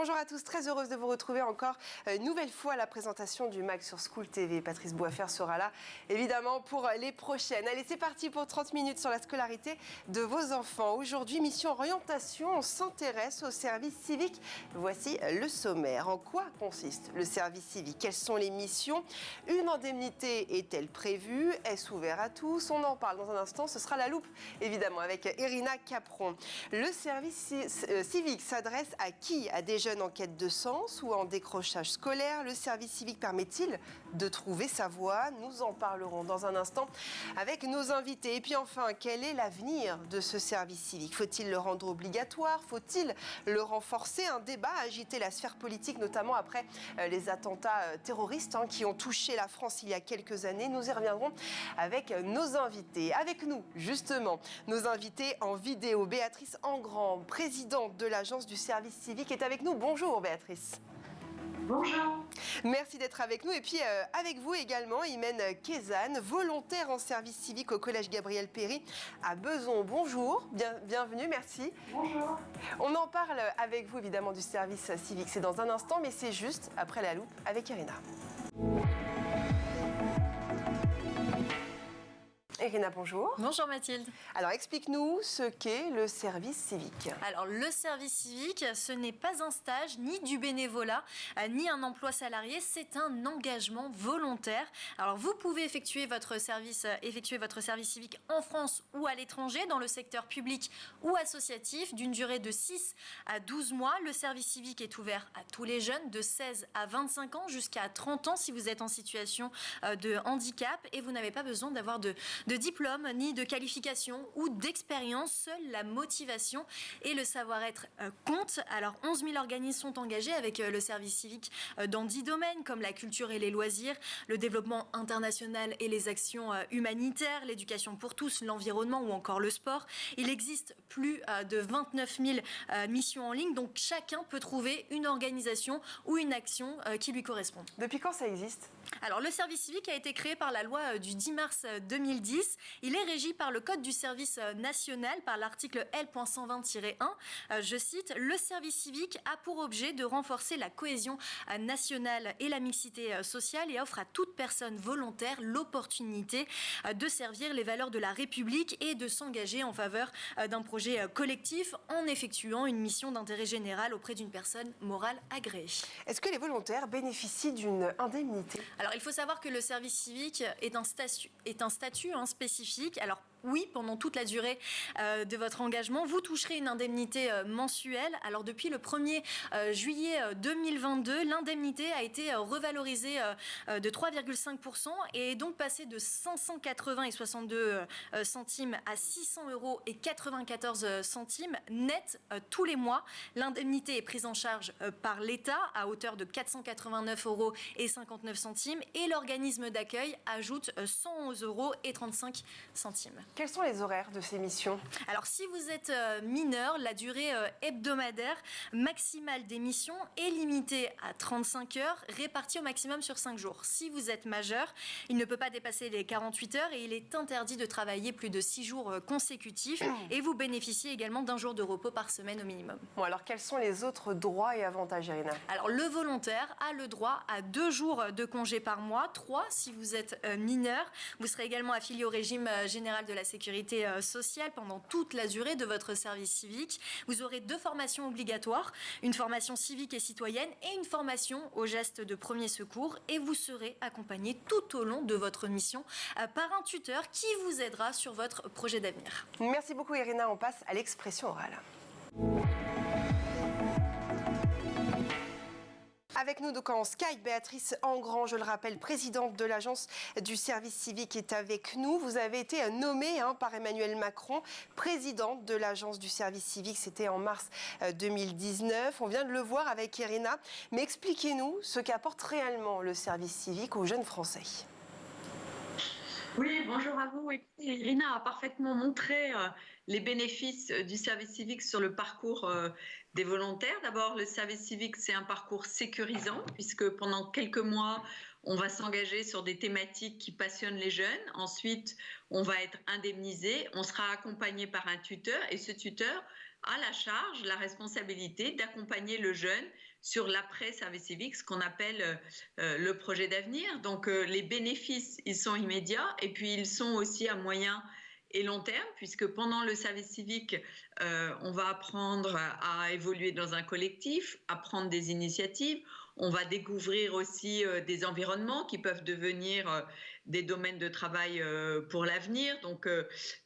Bonjour à tous, très heureuse de vous retrouver encore une nouvelle fois à la présentation du MAG sur School TV. Patrice Boisfer sera là évidemment pour les prochaines. Allez, c'est parti pour 30 minutes sur la scolarité de vos enfants. Aujourd'hui, mission orientation, on s'intéresse au service civique. Voici le sommaire. En quoi consiste le service civique? Quelles sont les missions? Une indemnité est-elle prévue? Est-ce ouvert à tous? On en parle dans un instant, ce sera la loupe évidemment avec Irina Capron. Le service civique s'adresse à qui? À des jeunes en quête de sens ou en décrochage scolaire? Le service civique permet-il de trouver sa voie? Nous en parlerons dans un instant avec nos invités. Et puis enfin, quel est l'avenir de ce service civique? Faut-il le rendre obligatoire? Faut-il le renforcer? Un débat a agité la sphère politique, notamment après les attentats terroristes qui ont touché la France il y a quelques années. Nous y reviendrons avec nos invités. Avec nous, justement, nos invités en vidéo. Béatrice Engrand, présidente de l'Agence du service civique, est avec nous. Bonjour Béatrice. Bonjour. Merci d'être avec nous. Et puis avec vous également, Imen Kézanne, volontaire en service civique au Collège Gabriel Péri à Besançon. Bonjour, bienvenue, merci. Bonjour. On en parle avec vous évidemment du service civique. C'est dans un instant, mais c'est juste après la loupe avec Irina. Irina, bonjour. Bonjour Mathilde. Alors explique-nous ce qu'est le service civique. Alors le service civique, ce n'est pas un stage, ni du bénévolat, ni un emploi salarié, c'est un engagement volontaire. Alors vous pouvez effectuer votre service civique en France ou à l'étranger, dans le secteur public ou associatif, d'une durée de 6 à 12 mois. Le service civique est ouvert à tous les jeunes de 16 à 25 ans jusqu'à 30 ans si vous êtes en situation de handicap et vous n'avez pas besoin d'avoir de diplôme, ni de qualification ou d'expérience. Seule la motivation et le savoir-être comptent. Alors 11 000 organismes sont engagés avec le service civique dans 10 domaines comme la culture et les loisirs, le développement international et les actions humanitaires, l'éducation pour tous, l'environnement ou encore le sport. Il existe plus de 29 000 missions en ligne, donc chacun peut trouver une organisation ou une action qui lui correspond. Depuis quand ça existe ? Alors, le service civique a été créé par la loi du 10 mars 2010. Il est régi par le Code du service national, par l'article L.120-1. Je cite, « Le service civique a pour objet de renforcer la cohésion nationale et la mixité sociale et offre à toute personne volontaire l'opportunité de servir les valeurs de la République et de s'engager en faveur d'un projet collectif en effectuant une mission d'intérêt général auprès d'une personne morale agréée. » Est-ce que les volontaires bénéficient d'une indemnité ? Alors, il faut savoir que le service civique est un statut spécifique. Alors, oui, pendant toute la durée de votre engagement, vous toucherez une indemnité mensuelle. Alors, depuis le 1er juillet 2022, l'indemnité a été revalorisée de 3,5% et est donc passée de 580,62 centimes à 600,94 € net tous les mois. L'indemnité est prise en charge par l'État à hauteur de 489,59 € et l'organisme d'accueil ajoute 111,35 €. Quels sont les horaires de ces missions? Alors, si vous êtes mineur, la durée hebdomadaire maximale des missions est limitée à 35 heures, réparties au maximum sur 5 jours. Si vous êtes majeur, il ne peut pas dépasser les 48 heures et il est interdit de travailler plus de 6 jours consécutifs et vous bénéficiez également d'un jour de repos par semaine au minimum. Bon, alors quels sont les autres droits et avantages, Irina? Alors, le volontaire a le droit à 2 jours de congé par mois, 3 si vous êtes mineur. Vous serez également affilié au régime général de la sécurité sociale pendant toute la durée de votre service civique. Vous aurez 2 formations obligatoires, une formation civique et citoyenne et une formation aux gestes de premier secours et vous serez accompagné tout au long de votre mission par un tuteur qui vous aidera sur votre projet d'avenir. Merci beaucoup Irina, on passe à l'expression orale. Avec nous donc en Skype, Béatrice Engrand, je le rappelle, présidente de l'Agence du service civique est avec nous. Vous avez été nommée par Emmanuel Macron, présidente de l'Agence du service civique, c'était en mars 2019. On vient de le voir avec Irina, mais expliquez-nous ce qu'apporte réellement le service civique aux jeunes Français. Oui, bonjour à vous. Irina a parfaitement montré les bénéfices du service civique sur le parcours des volontaires. D'abord, le service civique, c'est un parcours sécurisant puisque pendant quelques mois, on va s'engager sur des thématiques qui passionnent les jeunes. Ensuite, on va être indemnisé, on sera accompagné par un tuteur et ce tuteur a la charge, la responsabilité d'accompagner le jeune sur l'après-service civique, ce qu'on appelle le projet d'avenir. Donc, les bénéfices, ils sont immédiats et puis ils sont aussi à moyen et long terme, puisque pendant le service civique, on va apprendre à évoluer dans un collectif, à prendre des initiatives. On va découvrir aussi des environnements qui peuvent devenir des domaines de travail pour l'avenir. Donc,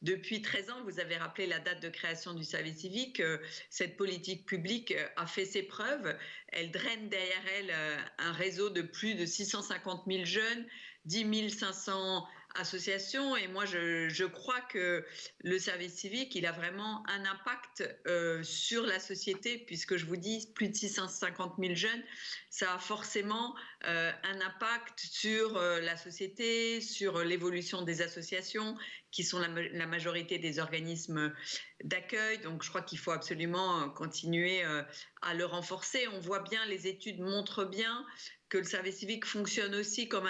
depuis 13 ans, vous avez rappelé la date de création du service civique. Cette politique publique a fait ses preuves. Elle draine derrière elle un réseau de plus de 650 000 jeunes, 10 500 associations. Et moi, je crois que le service civique, il a vraiment un impact sur la société, puisque je vous dis, plus de 650 000 jeunes, ça a forcément un impact sur la société, sur l'évolution des associations, qui sont la majorité des organismes d'accueil. Donc, je crois qu'il faut absolument continuer à le renforcer. On voit bien, les études montrent bien que le service civique fonctionne aussi comme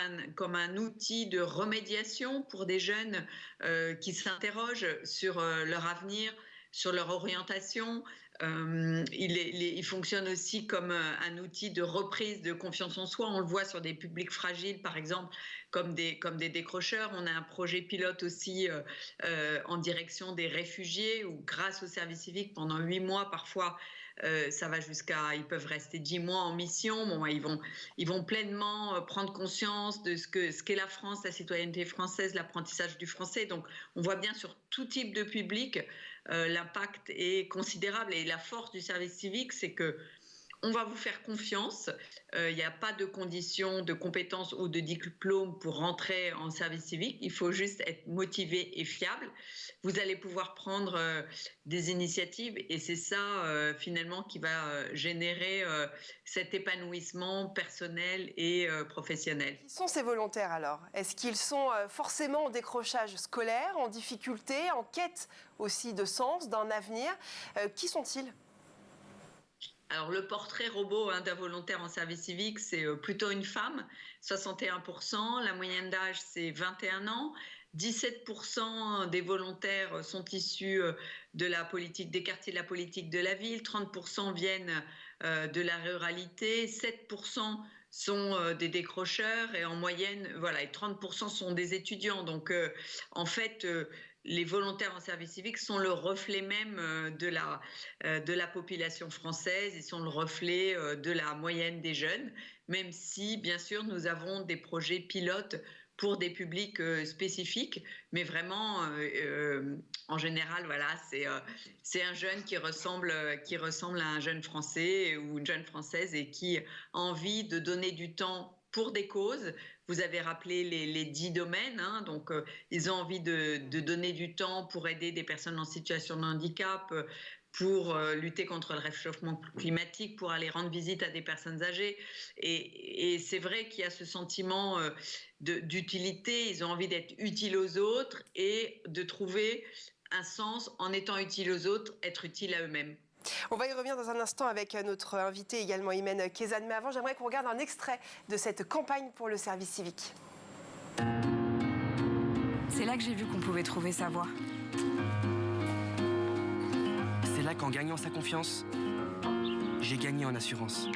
un outil de remédiation pour des jeunes qui s'interrogent sur leur avenir, sur leur orientation. Il fonctionne aussi comme un outil de reprise de confiance en soi. On le voit sur des publics fragiles, par exemple, comme des décrocheurs. On a un projet pilote aussi en direction des réfugiés, où grâce au service civique, pendant 8 mois, parfois, ça va ils peuvent rester 10 mois en mission. Bon, ils vont pleinement prendre conscience de ce qu'est la France, la citoyenneté française, l'apprentissage du français. Donc, on voit bien sur tout type de public, l'impact est considérable. Et la force du service civique, c'est que on va vous faire confiance. Il n'y a pas de conditions de compétences ou de diplôme pour rentrer en service civique. Il faut juste être motivé et fiable. Vous allez pouvoir prendre des initiatives et c'est ça finalement qui va générer cet épanouissement personnel et professionnel. Qui sont ces volontaires alors? Est-ce qu'ils sont forcément en décrochage scolaire, en difficulté, en quête aussi de sens, d'un avenir? Qui sont-ils? Alors, le portrait robot d'un volontaire en service civique, c'est plutôt une femme, 61%. La moyenne d'âge, c'est 21 ans. 17% des volontaires sont issus de la politique des quartiers de la politique de la ville. 30% viennent de la ruralité. 7% sont des décrocheurs et en moyenne, voilà, et 30% sont des étudiants. Donc, en fait, les volontaires en service civique sont le reflet même de la population française. Ils sont le reflet de la moyenne des jeunes, même si, bien sûr, nous avons des projets pilotes pour des publics spécifiques, mais vraiment, en général, voilà, c'est un jeune qui ressemble à un jeune Français ou une jeune Française et qui a envie de donner du temps pour des causes. Vous avez rappelé les 10 domaines, hein, donc ils ont envie de donner du temps pour aider des personnes en situation de handicap, pour lutter contre le réchauffement climatique, pour aller rendre visite à des personnes âgées. Et c'est vrai qu'il y a ce sentiment d'utilité. Ils ont envie d'être utiles aux autres et de trouver un sens en étant utiles aux autres, être utiles à eux-mêmes. On va y revenir dans un instant avec notre invité également, Imen Kezane. Mais avant, j'aimerais qu'on regarde un extrait de cette campagne pour le service civique. C'est là que j'ai vu qu'on pouvait trouver sa voie. C'est là qu'en gagnant sa confiance, j'ai gagné en assurance.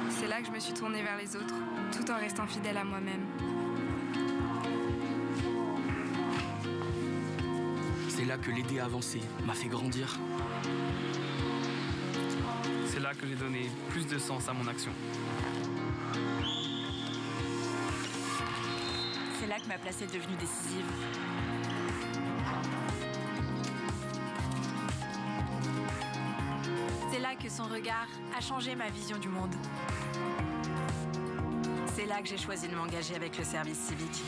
C'est là que je me suis tournée vers les autres, tout en restant fidèle à moi-même. C'est là que l'aider à avancer m'a fait grandir. C'est là que j'ai donné plus de sens à mon action. C'est là que ma place est devenue décisive. C'est là que son regard a changé ma vision du monde. C'est là que j'ai choisi de m'engager avec le service civique.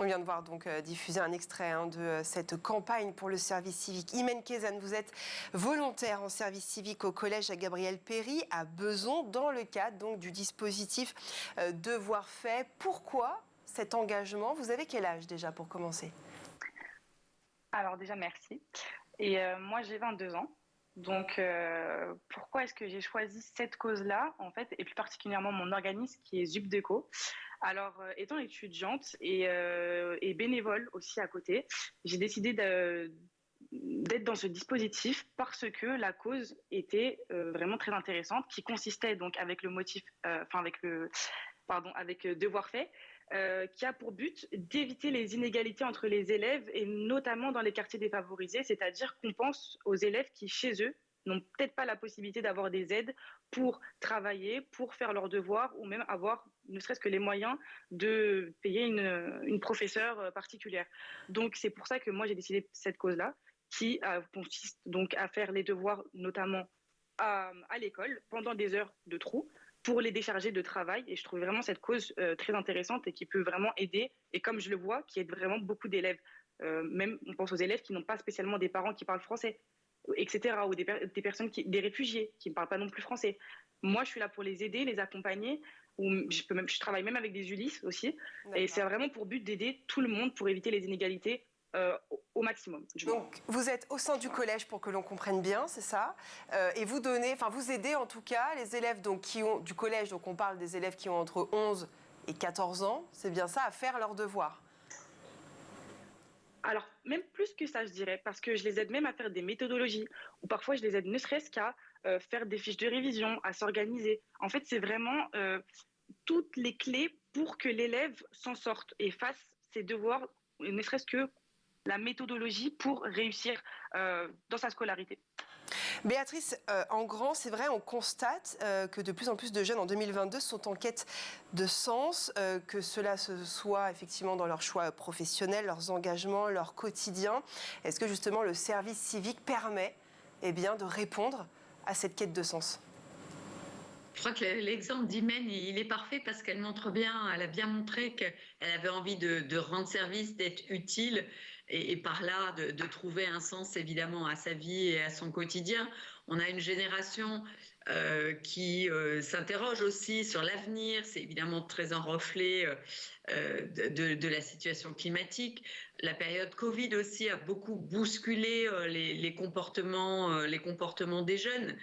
On vient de voir donc diffuser un extrait de cette campagne pour le service civique. Imen Kezane, vous êtes volontaire en service civique au collège Gabriel Péri à Besançon dans le cadre donc du dispositif Devoirs faits. Pourquoi cet engagement? Vous avez quel âge déjà pour commencer? Alors déjà merci. Et moi j'ai 22 ans. Donc, pourquoi est-ce que j'ai choisi cette cause-là, en fait, et plus particulièrement mon organisme qui est ZUPDECO. Alors, étant étudiante et bénévole aussi à côté, j'ai décidé d'être dans ce dispositif parce que la cause était vraiment très intéressante, qui consistait donc avec le motif, avec Devoir fait, qui a pour but d'éviter les inégalités entre les élèves et notamment dans les quartiers défavorisés, c'est-à-dire qu'on pense aux élèves qui, chez eux, n'ont peut-être pas la possibilité d'avoir des aides pour travailler, pour faire leurs devoirs ou même avoir ne serait-ce que les moyens de payer une professeure particulière. Donc c'est pour ça que moi j'ai décidé cette cause-là qui consiste donc à faire les devoirs notamment à l'école pendant des heures de trou pour les décharger de travail. Et je trouve vraiment cette cause très intéressante et qui peut vraiment aider, et comme je le vois, qui aide vraiment beaucoup d'élèves. Même on pense aux élèves qui n'ont pas spécialement des parents qui parlent français, etc., ou des personnes, des réfugiés qui ne parlent pas non plus français. Moi, je suis là pour les aider, les accompagner. Je travaille même avec des Ulysses aussi. Et c'est vraiment pour but d'aider tout le monde pour éviter les inégalités au maximum. Donc, vous êtes au sein du collège pour que l'on comprenne bien, c'est ça, et vous aidez en tout cas les élèves donc, qui ont du collège, donc on parle des élèves qui ont entre 11 et 14 ans, c'est bien ça, à faire leurs devoirs. Alors, même plus que ça, je dirais, parce que je les aide même à faire des méthodologies, ou parfois je les aide ne serait-ce qu'à faire des fiches de révision, à s'organiser. En fait, c'est vraiment toutes les clés pour que l'élève s'en sorte et fasse ses devoirs, ne serait-ce que la méthodologie pour réussir dans sa scolarité. Béatrice, en grand, c'est vrai, on constate que de plus en plus de jeunes en 2022 sont en quête de sens, que cela se soit effectivement dans leurs choix professionnels, leurs engagements, leur quotidien. Est-ce que justement le service civique permet de répondre à cette quête de sens ? Je crois que l'exemple d'Imen, il est parfait parce qu'elle montre bien, elle a bien montré qu'elle avait envie de rendre service, d'être utile et par là de trouver un sens évidemment à sa vie et à son quotidien. On a une génération qui s'interroge aussi sur l'avenir, c'est évidemment très en reflet de la situation climatique. La période Covid aussi a beaucoup bousculé les comportements des jeunes.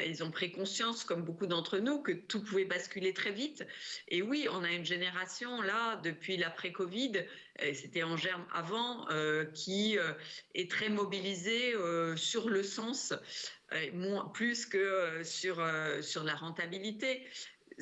Ils ont pris conscience, comme beaucoup d'entre nous, que tout pouvait basculer très vite. Et oui, on a une génération là, depuis l'après-Covid, c'était en germe avant, qui est très mobilisée sur le sens, plus que sur la rentabilité.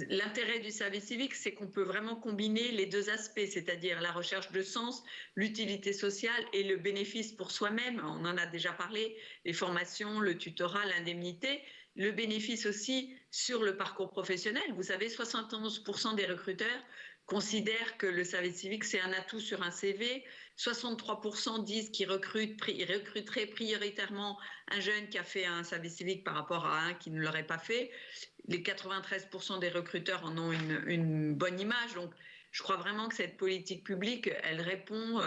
L'intérêt du service civique, c'est qu'on peut vraiment combiner les deux aspects, c'est-à-dire la recherche de sens, l'utilité sociale et le bénéfice pour soi-même. On en a déjà parlé, les formations, le tutorat, l'indemnité. Le bénéfice aussi sur le parcours professionnel. Vous savez, 71% des recruteurs considèrent que le service civique, c'est un atout sur un CV. 63% disent qu'ils recruteraient prioritairement un jeune qui a fait un service civique par rapport à un qui ne l'aurait pas fait. Les 93% des recruteurs en ont une bonne image. Donc, je crois vraiment que cette politique publique, elle répond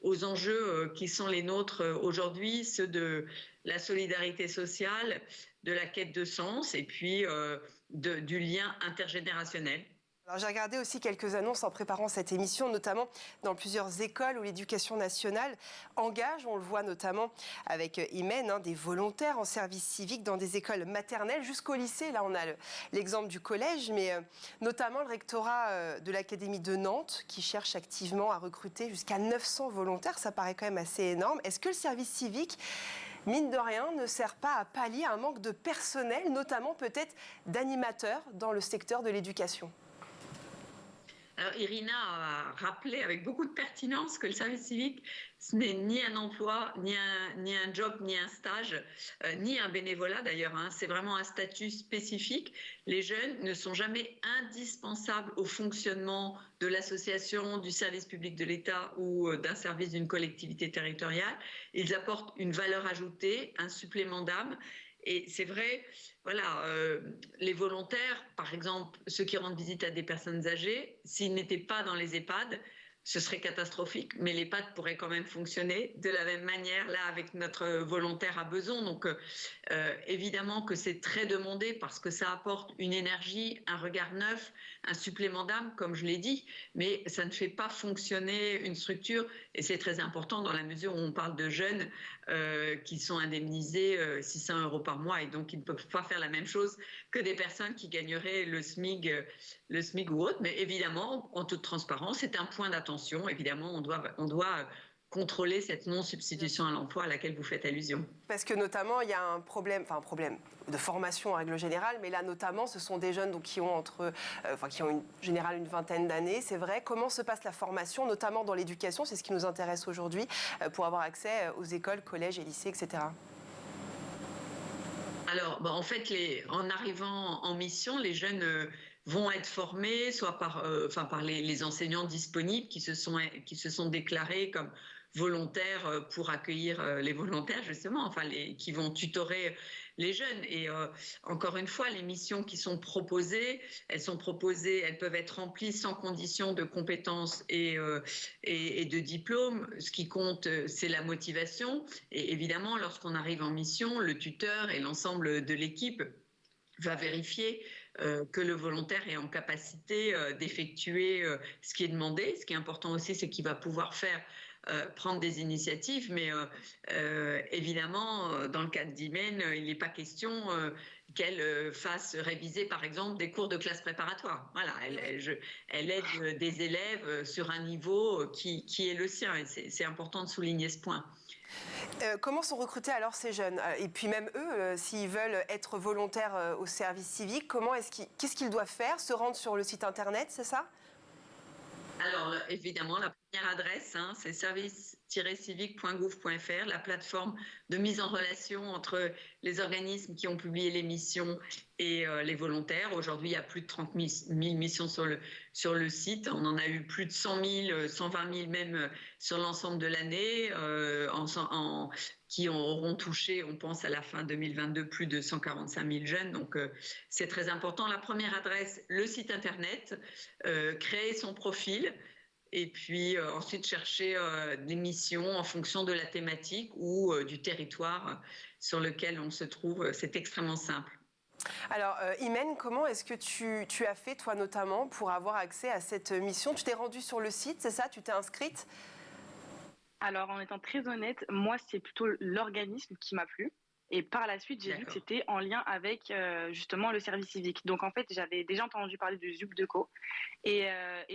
aux enjeux qui sont les nôtres aujourd'hui, ceux de la solidarité sociale, de la quête de sens et puis du lien intergénérationnel. Alors, j'ai regardé aussi quelques annonces en préparant cette émission, notamment dans plusieurs écoles où l'éducation nationale engage, on le voit notamment avec Imen, des volontaires en service civique dans des écoles maternelles jusqu'au lycée. Là, on a l'exemple du collège, mais notamment le rectorat de l'Académie de Nantes qui cherche activement à recruter jusqu'à 900 volontaires. Ça paraît quand même assez énorme. Est-ce que le service civique, mine de rien, ne sert pas à pallier un manque de personnel, notamment peut-être d'animateurs dans le secteur de l'éducation ? Alors, Irina a rappelé avec beaucoup de pertinence que le service civique, ce n'est ni un emploi, ni un job, ni un stage, ni un bénévolat d'ailleurs. C'est vraiment un statut spécifique. Les jeunes ne sont jamais indispensables au fonctionnement de l'association, du service public de l'État ou d'un service d'une collectivité territoriale. Ils apportent une valeur ajoutée, un supplément d'âme. Et c'est vrai, voilà, les volontaires, par exemple, ceux qui rendent visite à des personnes âgées, s'ils n'étaient pas dans les EHPAD, ce serait catastrophique, mais l'EHPAD pourrait quand même fonctionner de la même manière là avec notre volontaire à besoin. Donc évidemment que c'est très demandé parce que ça apporte une énergie, un regard neuf, un supplément d'âme, comme je l'ai dit, mais ça ne fait pas fonctionner une structure et c'est très important dans la mesure où on parle de jeunes qui sont indemnisés 600 € par mois et donc ils ne peuvent pas faire la même chose que des personnes qui gagneraient le SMIC ou autre. Mais évidemment, en toute transparence, c'est un point d'attention. Évidemment, on doit contrôler cette non-substitution à l'emploi à laquelle vous faites allusion. Parce que notamment, il y a un problème de formation en règle générale, mais là notamment, ce sont des jeunes donc, qui ont en général une vingtaine d'années. C'est vrai. Comment se passe la formation, notamment dans l'éducation? C'est ce qui nous intéresse aujourd'hui, pour avoir accès aux écoles, collèges et lycées, etc. Alors, en fait, en arrivant en mission, les jeunes vont être formés soit par les enseignants disponibles qui se sont déclarés comme volontaires pour accueillir les volontaires justement, qui vont tutorer les jeunes. Et encore une fois, les missions qui sont proposées, elles peuvent être remplies sans condition de compétences et de diplôme. Ce qui compte, c'est la motivation. Et évidemment, lorsqu'on arrive en mission, le tuteur et l'ensemble de l'équipe va vérifier que le volontaire est en capacité d'effectuer ce qui est demandé. Ce qui est important aussi, c'est qu'il va pouvoir prendre des initiatives, mais évidemment, dans le cadre d'Imen, il n'est pas question qu'elle fasse réviser, par exemple, des cours de classe préparatoire. Voilà, elle aide des élèves sur un niveau qui est le sien, et c'est important de souligner ce point. Comment sont recrutés alors ces jeunes? Et puis même eux, s'ils veulent être volontaires au service civique, qu'est-ce qu'ils doivent faire? Se rendre sur le site internet, c'est ça? Alors, évidemment, la première adresse, c'est service-civique.gouv.fr, la plateforme de mise en relation entre les organismes qui ont publié les missions et les volontaires. Aujourd'hui, il y a plus de 30 000 missions sur le site. On en a eu plus de 100 000, 120 000 même sur l'ensemble de l'année, qui auront touché, on pense à la fin 2022, plus de 145 000 jeunes. Donc, c'est très important. La première adresse, le site internet, créer son profil et puis ensuite chercher des missions en fonction de la thématique ou du territoire sur lequel on se trouve. C'est extrêmement simple. Alors, Imen, comment est-ce que tu as fait, toi notamment, pour avoir accès à cette mission? Tu t'es rendue sur le site, c'est ça? Tu t'es inscrite? Alors, en étant très honnête, moi, c'est plutôt l'organisme qui m'a plu. Et par la suite, j'ai vu que c'était en lien avec justement le service civique. Donc, en fait, j'avais déjà entendu parler du ZUP-DECO. Et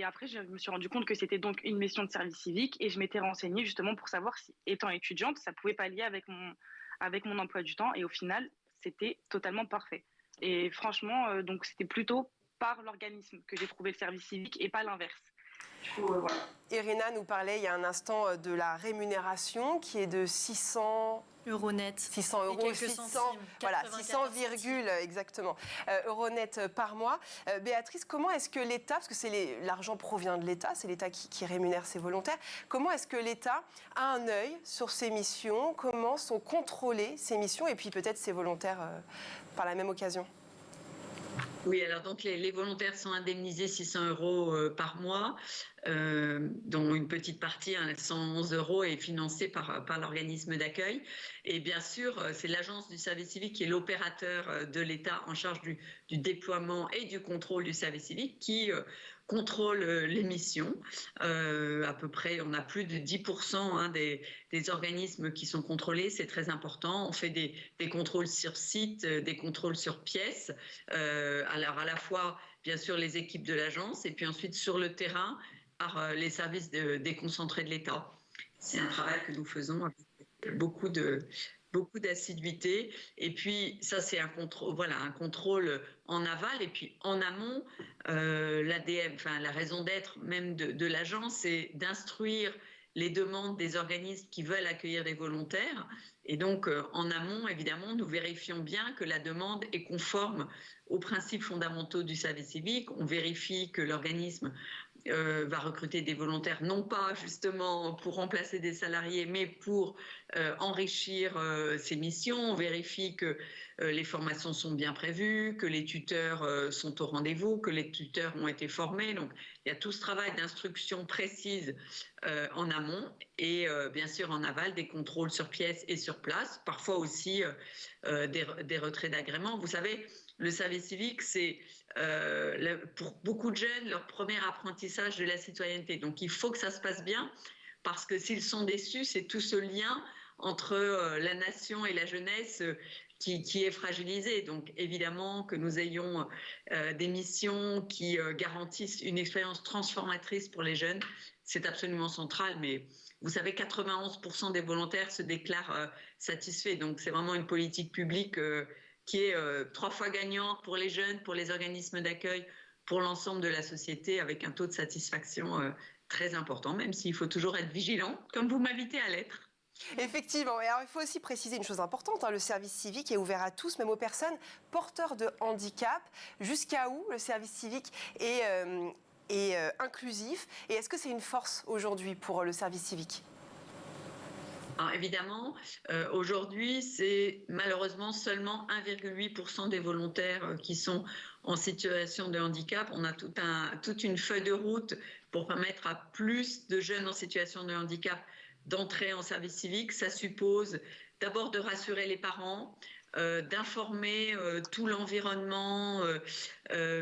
après, je me suis rendu compte que c'était donc une mission de service civique. Et je m'étais renseignée justement pour savoir si, étant étudiante, ça pouvait pallier avec mon emploi du temps. Et au final, c'était totalement parfait. Et franchement, donc c'était plutôt par l'organisme que j'ai trouvé le service civique et pas l'inverse. Voilà. Irina nous parlait il y a un instant de la rémunération qui est de 600 € net. 600 €, 600, voilà, 600, exactement, euros net par mois. Béatrice, comment est-ce que l'État, parce que l'argent provient de l'État, c'est l'État qui rémunère ses volontaires, comment est-ce que l'État a un œil sur ces missions? Comment sont contrôlées ces missions et puis peut-être ces volontaires par la même occasion? Oui, alors donc les volontaires sont indemnisés 600 € par mois, dont une petite partie, 111 €, est financée par l'organisme d'accueil. Et bien sûr, c'est l'agence du service civique qui est l'opérateur de l'État en charge du déploiement et du contrôle du service civique qui contrôle les missions. À peu près, on a plus de 10% des organismes qui sont contrôlés, c'est très important. On fait des contrôles sur site, des contrôles sur pièce. Alors à la fois, bien sûr, les équipes de l'agence et puis ensuite sur le terrain par les services déconcentrés de l'État. C'est un travail que nous faisons avec beaucoup d'assiduité. Et puis ça, c'est un contrôle en aval. Et puis en amont, l'ADM, la raison d'être même de l'agence, c'est d'instruire les demandes des organismes qui veulent accueillir des volontaires. Et donc, en amont, évidemment, nous vérifions bien que la demande est conforme aux principes fondamentaux du service civique. On vérifie que l'organisme va recruter des volontaires, non pas justement pour remplacer des salariés, mais pour enrichir ses missions. On vérifie que les formations sont bien prévues, que les tuteurs sont au rendez-vous, que les tuteurs ont été formés. Donc, il y a tout ce travail d'instruction précise en amont et bien sûr en aval, des contrôles sur pièce et sur place, parfois aussi des retraits d'agrément. Vous savez, le service civique, c'est pour beaucoup de jeunes leur premier apprentissage de la citoyenneté. Donc il faut que ça se passe bien, parce que s'ils sont déçus, c'est tout ce lien entre la nation et la jeunesse qui est fragilisé. Donc évidemment que nous ayons des missions qui garantissent une expérience transformatrice pour les jeunes, c'est absolument central. Mais vous savez, 91% des volontaires se déclarent satisfaits. Donc c'est vraiment une politique publique qui est 3 fois gagnante pour les jeunes, pour les organismes d'accueil, pour l'ensemble de la société, avec un taux de satisfaction très important, même s'il faut toujours être vigilant, comme vous m'invitez à l'être. Effectivement. Et alors, il faut aussi préciser une chose importante, hein, le service civique est ouvert à tous, même aux personnes porteurs de handicap. Jusqu'à où le service civique est inclusif? Et est-ce que c'est une force aujourd'hui pour le service civique? Alors évidemment, aujourd'hui, c'est malheureusement seulement 1,8% des volontaires qui sont en situation de handicap. On a toute une feuille de route pour permettre à plus de jeunes en situation de handicap d'entrer en service civique. Ça suppose d'abord de rassurer les parents, d'informer tout l'environnement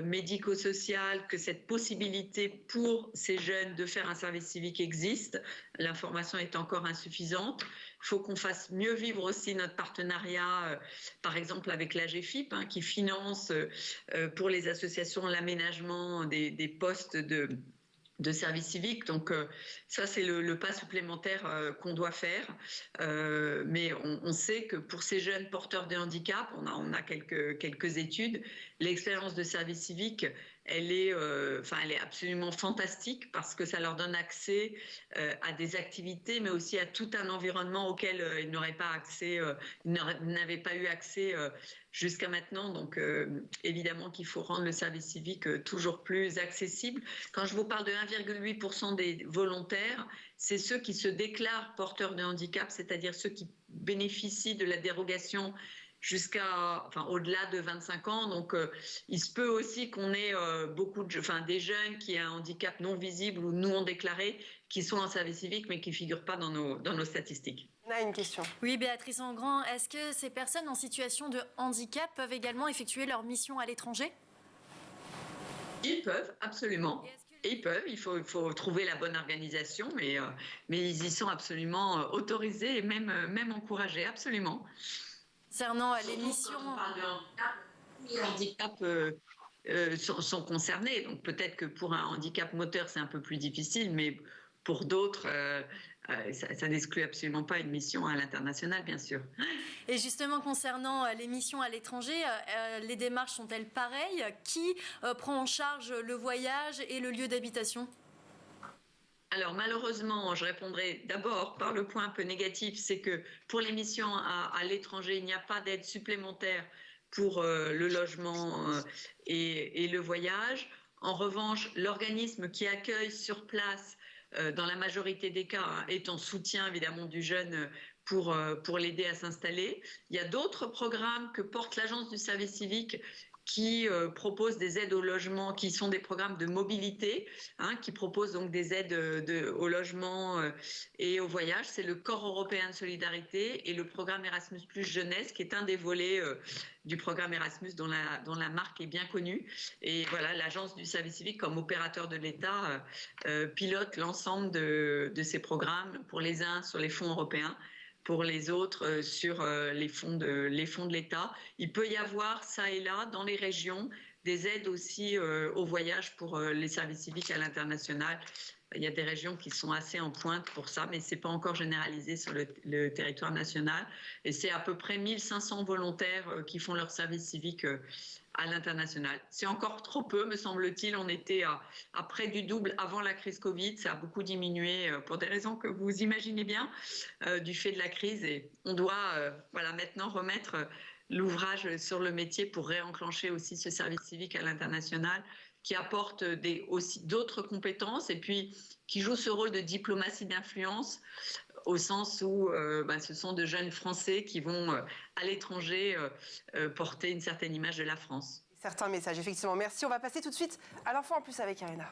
médico-social que cette possibilité pour ces jeunes de faire un service civique existe. L'information est encore insuffisante. Il faut qu'on fasse mieux vivre aussi notre partenariat, par exemple avec l'AGEFIP, hein, qui finance pour les associations l'aménagement des postes de service civique. Donc ça, c'est le pas supplémentaire qu'on doit faire. Mais on sait que pour ces jeunes porteurs de handicap, on a quelques études, l'expérience de service civique, elle est absolument fantastique, parce que ça leur donne accès à des activités, mais aussi à tout un environnement auquel ils n'avaient pas eu accès jusqu'à maintenant. Donc évidemment qu'il faut rendre le service civique toujours plus accessible. Quand je vous parle de 1,8% des volontaires, c'est ceux qui se déclarent porteurs de handicap, c'est-à-dire ceux qui bénéficient de la dérogation au-delà de 25 ans. Donc il se peut aussi qu'on ait des jeunes qui ont un handicap non visible ou non déclaré, qui sont en service civique mais qui ne figurent pas dans nos statistiques. On a une question. Oui, Béatrice Engrand, est-ce que ces personnes en situation de handicap peuvent également effectuer leur mission à l'étranger? Ils peuvent, absolument. Et ils peuvent, il faut trouver la bonne organisation, mais ils y sont absolument autorisés et même encouragés, absolument. Concernant les missions... Quand on parle de handicap, les handicaps sont concernés. Donc peut-être que pour un handicap moteur, c'est un peu plus difficile, mais pour d'autres, ça n'exclut absolument pas une mission à l'international, bien sûr. Et justement, concernant les missions à l'étranger, les démarches sont-elles pareilles? Qui prend en charge le voyage et le lieu d'habitation? Alors malheureusement, je répondrai d'abord par le point un peu négatif, c'est que pour les missions à l'étranger, il n'y a pas d'aide supplémentaire pour le logement et le voyage. En revanche, l'organisme qui accueille sur place, dans la majorité des cas, est en soutien évidemment du jeune pour l'aider à s'installer. Il y a d'autres programmes que porte l'Agence du service civique qui proposent des aides au logement, qui sont des programmes de mobilité, qui proposent donc des aides au logement et au voyage. C'est le Corps européen de solidarité et le programme Erasmus+ Jeunesse, qui est un des volets du programme Erasmus dont la marque est bien connue. Et voilà, l'Agence du service civique, comme opérateur de l'État, pilote l'ensemble de ces programmes, pour les uns sur les fonds européens, pour les autres sur les fonds de l'État. Il peut y avoir, ça et là, dans les régions, des aides aussi au voyage pour les services civiques à l'international. Il y a des régions qui sont assez en pointe pour ça, mais ce n'est pas encore généralisé sur le territoire national. Et c'est à peu près 1500 volontaires qui font leur service civique à l'international. C'est encore trop peu, me semble-t-il. On était à près du double avant la crise Covid. Ça a beaucoup diminué pour des raisons que vous imaginez bien, du fait de la crise. Et on doit maintenant remettre l'ouvrage sur le métier pour réenclencher aussi ce service civique à l'international, qui apportent aussi d'autres compétences et puis qui jouent ce rôle de diplomatie d'influence au sens où ce sont de jeunes Français qui vont à l'étranger porter une certaine image de la France. Certains messages, effectivement. Merci. On va passer tout de suite à l'info en plus avec Arena.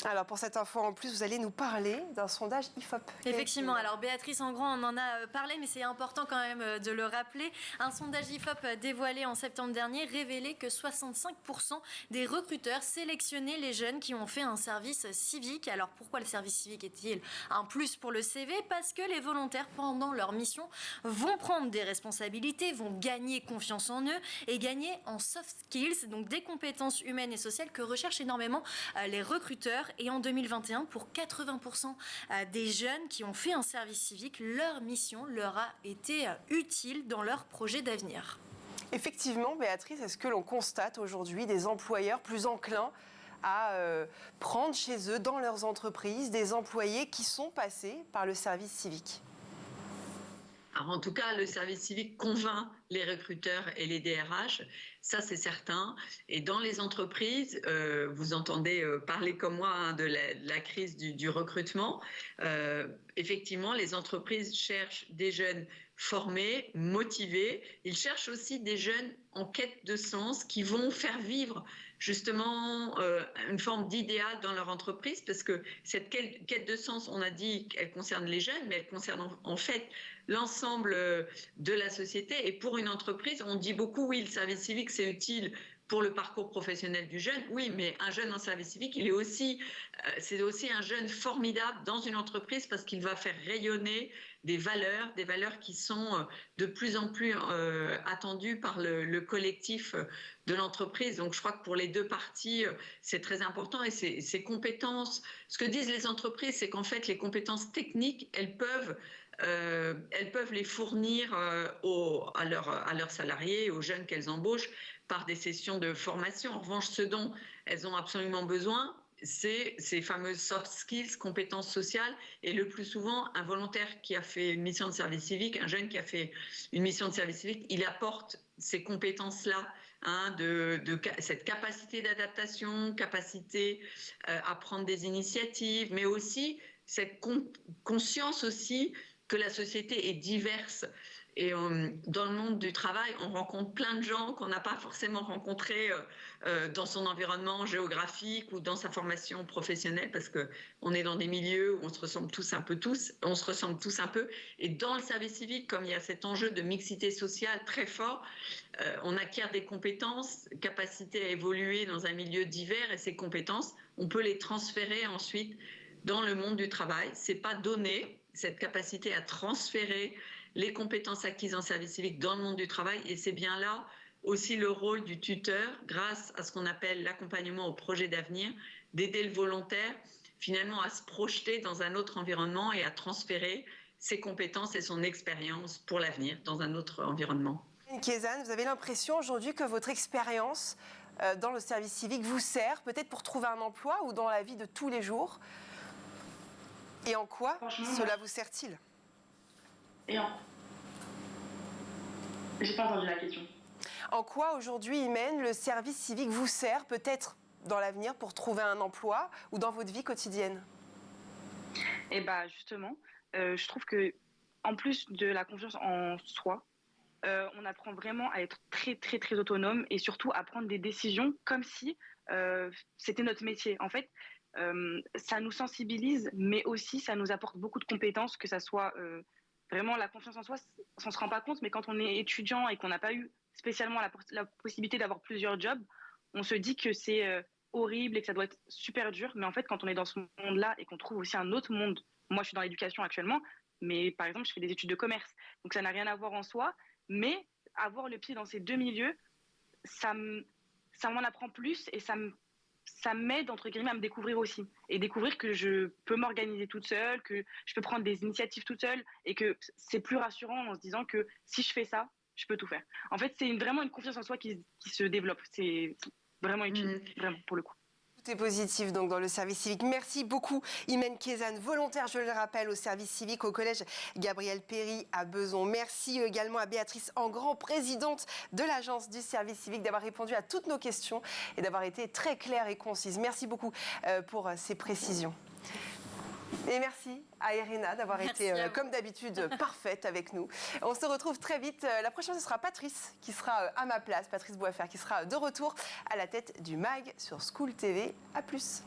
Alors pour cette info en plus, vous allez nous parler d'un sondage IFOP. Effectivement, alors Béatrice Engrand, on en a parlé, mais c'est important quand même de le rappeler. Un sondage IFOP dévoilé en septembre dernier révélait que 65% des recruteurs sélectionnaient les jeunes qui ont fait un service civique. Alors pourquoi le service civique est-il un plus pour le CV? Parce que les volontaires, pendant leur mission, vont prendre des responsabilités, vont gagner confiance en eux et gagner en soft skills, donc des compétences humaines et sociales que recherchent énormément les recruteurs. Et en 2021, pour 80% des jeunes qui ont fait un service civique, leur mission leur a été utile dans leur projet d'avenir. Effectivement, Béatrice, est-ce que l'on constate aujourd'hui des employeurs plus enclins à prendre chez eux, dans leurs entreprises, des employés qui sont passés par le service civique? Alors, en tout cas, le service civique convainc les recruteurs et les DRH, ça c'est certain. Et dans les entreprises, vous entendez parler comme moi de la crise du recrutement. Effectivement, les entreprises cherchent des jeunes formés, motivés. Ils cherchent aussi des jeunes en quête de sens qui vont faire vivre justement une forme d'idéal dans leur entreprise, parce que cette quête de sens, on a dit qu'elle concerne les jeunes, mais elle concerne en fait l'ensemble de la société. Et pour une entreprise, on dit beaucoup, oui, le service civique, c'est utile pour le parcours professionnel du jeune. Oui, mais un jeune en service civique, c'est aussi un jeune formidable dans une entreprise parce qu'il va faire rayonner des valeurs qui sont de plus en plus attendues par le collectif de l'entreprise. Donc je crois que pour les deux parties, c'est très important. Et ces compétences, ce que disent les entreprises, c'est qu'en fait, les compétences techniques, elles peuvent les fournir à leurs salariés, aux jeunes qu'elles embauchent, par des sessions de formation. En revanche, ce dont elles ont absolument besoin, c'est ces fameuses soft skills, compétences sociales. Et le plus souvent, un volontaire qui a fait une mission de service civique, un jeune qui a fait une mission de service civique, il apporte ces compétences-là, cette capacité d'adaptation, capacité à prendre des initiatives, mais aussi cette conscience aussi que la société est diverse. Et dans le monde du travail, on rencontre plein de gens qu'on n'a pas forcément rencontrés dans son environnement géographique ou dans sa formation professionnelle, parce qu'on est dans des milieux où on se ressemble tous un peu. Et dans le service civique, comme il y a cet enjeu de mixité sociale très fort, on acquiert des compétences, capacité à évoluer dans un milieu divers, et ces compétences, on peut les transférer ensuite dans le monde du travail. C'est pas donné, cette capacité à transférer les compétences acquises en service civique dans le monde du travail, et c'est bien là aussi le rôle du tuteur, grâce à ce qu'on appelle l'accompagnement au projet d'avenir, d'aider le volontaire finalement à se projeter dans un autre environnement et à transférer ses compétences et son expérience pour l'avenir dans un autre environnement. Kézanne, vous avez l'impression aujourd'hui que votre expérience dans le service civique vous sert peut-être pour trouver un emploi ou dans la vie de tous les jours? Et en quoi cela vous sert-il? J'ai pas entendu la question. En quoi aujourd'hui, Imen, le service civique vous sert peut-être dans l'avenir pour trouver un emploi ou dans votre vie quotidienne? Et justement, je trouve que en plus de la confiance en soi, on apprend vraiment à être très très très autonome et surtout à prendre des décisions comme si c'était notre métier. En fait, ça nous sensibilise, mais aussi ça nous apporte beaucoup de compétences, que ça soit vraiment la confiance en soi. On ne se rend pas compte, mais quand on est étudiant et qu'on n'a pas eu spécialement la possibilité d'avoir plusieurs jobs, on se dit que c'est horrible et que ça doit être super dur. Mais en fait, quand on est dans ce monde-là et qu'on trouve aussi un autre monde, moi je suis dans l'éducation actuellement, mais par exemple je fais des études de commerce, donc ça n'a rien à voir en soi, mais avoir le pied dans ces deux milieux, ça m'en apprend plus et ça m'aide, entre guillemets, à me découvrir aussi. Et découvrir que je peux m'organiser toute seule, que je peux prendre des initiatives toute seule, et que c'est plus rassurant en se disant que si je fais ça, je peux tout faire. En fait, c'est vraiment une confiance en soi qui se développe. C'est vraiment utile, vraiment, pour le coup. Tout est positif donc dans le service civique. Merci beaucoup Imen Kézanne, volontaire, je le rappelle, au service civique au collège Gabriel Péri à Besançon. Merci également à Béatrice Engrand, présidente de l'agence du service civique, d'avoir répondu à toutes nos questions et d'avoir été très claire et concise. Merci beaucoup pour ces précisions. Et merci à Irina d'avoir été, comme d'habitude, parfaite avec nous. On se retrouve très vite. La prochaine, ce sera Patrice qui sera à ma place, Patrice Boisfer, qui sera de retour à la tête du MAG sur School TV. À plus.